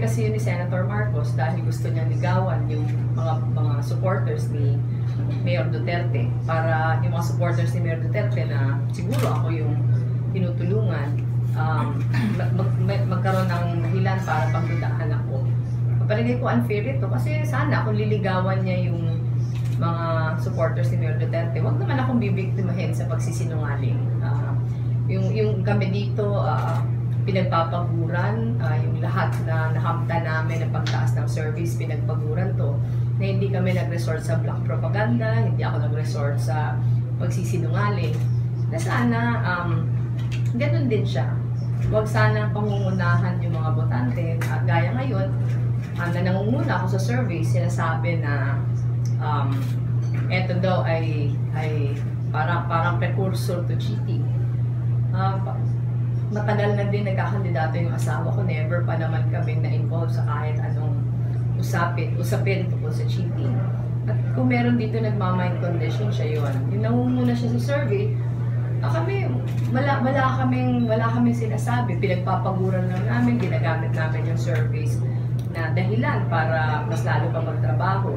kasi yun ni Senator Marcos dahil gusto niyang ligawan yung mga supporters ni Mayor Duterte, para yung mga supporters ni Mayor Duterte na siguro ako yung tinutulungan, magkaroon ng dahilan para pagdudahan ako. Palagay ko unfair ito kasi sana kung liligawan niya yung mga supporters ni Mayor Duterte, wag naman akong bibiktimahin sa pagsisinungaling. Yung kami dito, pinagpapaguran, yung lahat na nakamta namin ng pagtaas ng service, pinagpaguran to, na hindi kami nag-resort sa black propaganda, hindi ako nag-resort sa pagsisinungaling, na sana ganun din siya. Huwag sana pangungunahan yung mga botante, at gaya ngayon, na nangunguna ako sa survey, sinasabi na eto daw ay parang precursor to cheating. Matagal na din nagkakandidato yung asawa ko, never pa naman kami na-involve sa kahit anong usapin tungkol sa cheating. At kung meron dito nagmamind condition siya yun, yung nangunguna siya sa survey, kami, wala kaming sinasabi, pinagpapaguran lang namin, ginagamit namin yung surveys na dahilan para mas lalo pa magtrabaho.